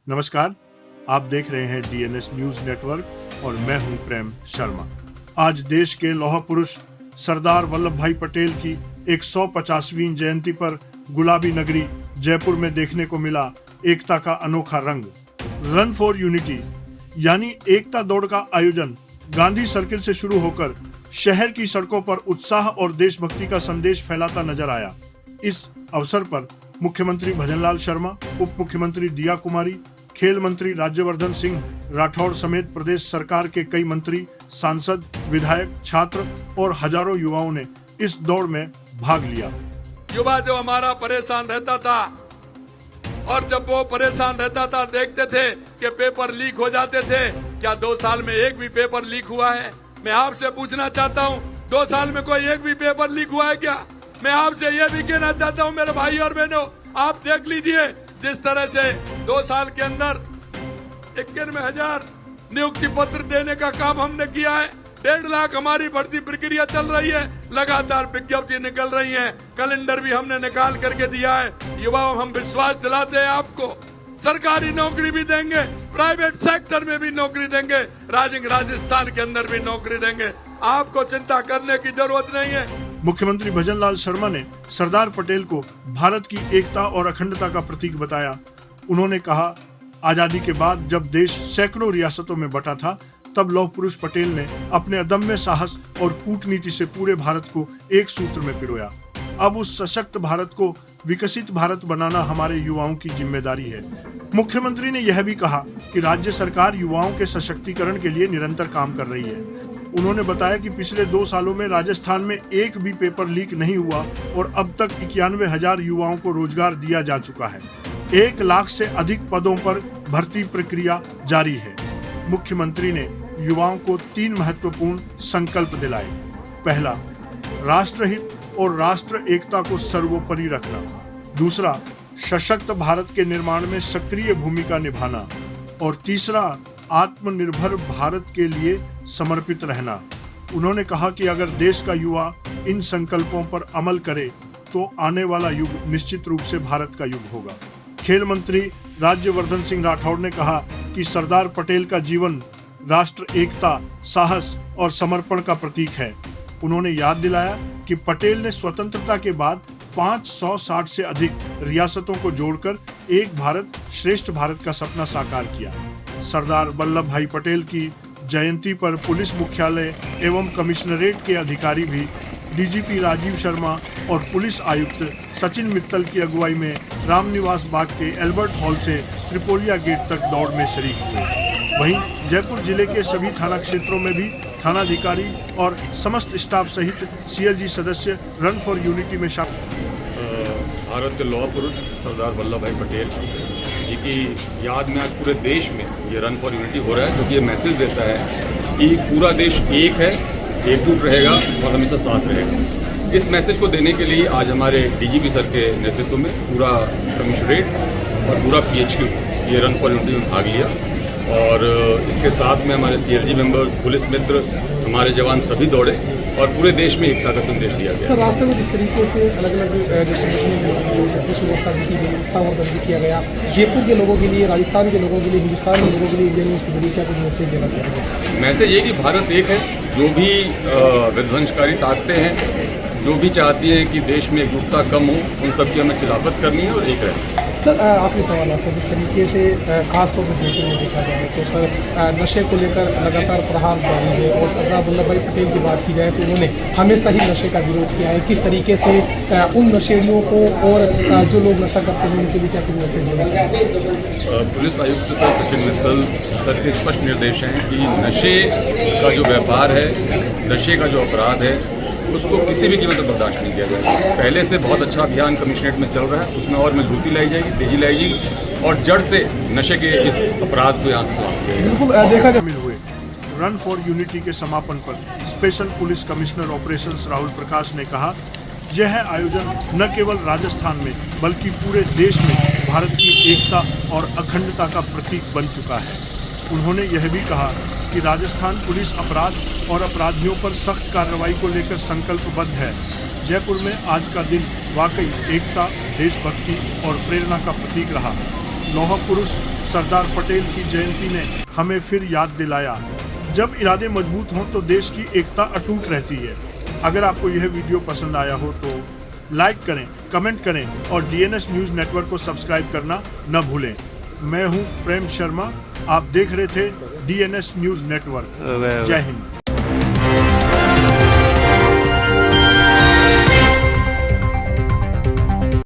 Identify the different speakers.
Speaker 1: नमस्कार, आप देख रहे हैं डीएनएस न्यूज नेटवर्क और मैं हूं प्रेम शर्मा। आज देश के लौह पुरुष सरदार वल्लभ भाई पटेल की 150वीं जयंती पर गुलाबी नगरी जयपुर में देखने को मिला एकता का अनोखा रंग। रन फॉर यूनिटी यानी एकता दौड़ का आयोजन गांधी सर्किल से शुरू होकर शहर की सड़कों पर उत्साह और देशभक्ति का संदेश फैलाता नजर आया। इस अवसर पर मुख्यमंत्री भजनलाल शर्मा, उप मुख्यमंत्री दिया कुमारी, खेल मंत्री राज्यवर्धन सिंह राठौड़ समेत प्रदेश सरकार के कई मंत्री, सांसद, विधायक, छात्र और हजारों युवाओं ने इस दौड़ में भाग लिया।
Speaker 2: युवा जो हमारा परेशान रहता था और जब वो परेशान रहता था देखते थे कि पेपर लीक हो जाते थे। क्या 2 साल में एक भी पेपर लीक हुआ है? मैं आपसे पूछना चाहता हूँ, 2 साल में कोई एक भी पेपर लीक हुआ है क्या? मैं आपसे ये भी कहना चाहता हूँ मेरे भाई और बहनों, आप देख लीजिए जिस तरह से 2 साल के अंदर 91,000 नियुक्ति पत्र देने का काम हमने किया है। 1.5 लाख हमारी भर्ती प्रक्रिया चल रही है, लगातार विज्ञप्ति निकल रही है, कैलेंडर भी हमने निकाल करके दिया है। युवाओं, हम विश्वास दिलाते हैं आपको, सरकारी नौकरी भी देंगे, प्राइवेट सेक्टर में भी नौकरी देंगे, राजस्थान के अंदर भी नौकरी देंगे। आपको चिंता करने की जरूरत नहीं है।
Speaker 1: मुख्यमंत्री भजनलाल शर्मा ने सरदार पटेल को भारत की एकता और अखंडता का प्रतीक बताया। उन्होंने कहा, आजादी के बाद जब देश सैकड़ों रियासतों में बटा था, तब लौह पुरुष पटेल ने अपने अदम्य साहस और कूटनीति से पूरे भारत को एक सूत्र में पिरोया। अब उस सशक्त भारत को विकसित भारत बनाना हमारे युवाओं की जिम्मेदारी है। मुख्यमंत्री ने यह भी कहा कि राज्य सरकार युवाओं के सशक्तिकरण के लिए निरंतर काम कर रही है। उन्होंने बताया कि पिछले 2 सालों में राजस्थान में एक भी पेपर लीक नहीं हुआ और अब तक 91,000 युवाओं को रोजगार दिया जा चुका है। 1 लाख से अधिक पदों पर भर्ती प्रक्रिया जारी है। मुख्यमंत्री ने युवाओं को 3 महत्वपूर्ण संकल्प दिलाए। पहला, राष्ट्रहित और राष्ट्र एकता को सर्वोपरि रखना। दूसरा, सशक्त भारत के निर्माण में सक्रिय भूमिका निभाना। और तीसरा, आत्मनिर्भर भारत के लिए समर्पित रहना। उन्होंने कहा कि अगर देश का युवा इन संकल्पों पर अमल करे तो आने वाला युग निश्चित रूप से भारत का युग होगा। खेल मंत्री राज्यवर्धन सिंह राठौड़ ने कहा कि सरदार पटेल का जीवन राष्ट्र एकता, साहस और समर्पण का प्रतीक है। उन्होंने याद दिलाया कि पटेल ने स्वतंत्रता के बाद 560 से अधिक रियासतों को जोड़कर एक भारत श्रेष्ठ भारत का सपना साकार किया। सरदार वल्लभ भाई पटेल की जयंती पर पुलिस मुख्यालय एवं कमिश्नरेट के अधिकारी भी डीजीपी राजीव शर्मा और पुलिस आयुक्त सचिन मित्तल की अगुवाई में रामनिवास बाग के एल्बर्ट हॉल से त्रिपोलिया गेट तक दौड़ में शरीक हुए। वहीं जयपुर जिले के सभी थाना क्षेत्रों में भी थानाधिकारी और समस्त स्टाफ सहित सीएलजी सदस्य रन फॉर यूनिटी में शामिल।
Speaker 3: भारत के लौह पुरुष सरदार वल्लभ भाई पटेल जी की याद में आज पूरे देश में ये रन फॉर यूनिटी हो रहा है, जो कि ये मैसेज देता है कि पूरा देश एक है, एकजुट रहेगा और हमेशा साथ रहेगा। इस मैसेज को देने के लिए आज हमारे डीजीपी सर के नेतृत्व में पूरा कमिश्नरेट और पूरा पीएचक्यू ये रन फॉर यूनिटी में भाग लिया। और इसके साथ में हमारे सीएलजी मेंबर्स, पुलिस मित्र, हमारे जवान सभी दौड़े और पूरे देश में एकता का संदेश दिया गया।
Speaker 4: सर, रास्ते में जिस तरीके से अलग अलग किया गया, जयपुर के लोगों के लिए, राजस्थान के लोगों के लिए, हिंदुस्तान के लोगों के लिए इंडियन न्यूज़ के जरिए क्या कुछ मैसेज देना चाहिए?
Speaker 3: मैसेज ये कि भारत एक है। जो भी विध्वंसकारी ताकतें हैं, जो भी चाहती हैं कि देश में एकजुटता कम हो, उन सब की हमें खिलाफत करनी है और एक रहना।
Speaker 4: सर, आखिरी सवाल आपका, जिस तरीके से खासतौर पर जयपुर में देखा जाए तो सर नशे को लेकर लगातार प्रहार जारी है और सरदार वल्लभ भाई पटेल की बात की जाए तो उन्होंने हमेशा ही नशे का विरोध किया है। किस तरीके से उन नशेड़ियों को और जो लोग नशा करते हैं उनके लिए क्या कुछ मैसेज देना चाहिए?
Speaker 3: पुलिस आयुक्त सर सचिन मित्तल सर के स्पष्ट निर्देश हैं कि नशे का जो व्यापार है, नशे का जो अपराध है, उसको किसी भी कीमत पर बर्दाश्त नहीं किया जाएगा। पहले से बहुत अच्छा अभियान कमिश्नरेट में चल रहा है, उसमें और मजबूती लाई जाएगी, तेजी लाई जाएगी और जड़ से नशे के इस अपराध को यहाँ से समाप्त किया जाएगा।
Speaker 4: देखा
Speaker 1: शामिल हुए। रन फॉर यूनिटी के समापन पर special police commissioner operations Rahul Prakash ने कहा, यह आयोजन न केवल राजस्थान में बल्कि पूरे देश में भारत की एकता और अखंडता का प्रतीक बन चुका है। उन्होंने यह भी कहा कि राजस्थान पुलिस अपराध और अपराधियों पर सख्त कार्रवाई को लेकर संकल्पबद्ध है। जयपुर में आज का दिन वाकई एकता, देशभक्ति और प्रेरणा का प्रतीक रहा। लौह पुरुष सरदार पटेल की जयंती ने हमें फिर याद दिलाया, जब इरादे मजबूत हों तो देश की एकता अटूट रहती है। अगर आपको यह वीडियो पसंद आया हो तो लाइक करें, कमेंट करें और डीएनएस न्यूज नेटवर्क को सब्सक्राइब करना न भूलें। मैं हूं प्रेम शर्मा, आप देख रहे थे डीएनएस न्यूज नेटवर्क। जय हिंद।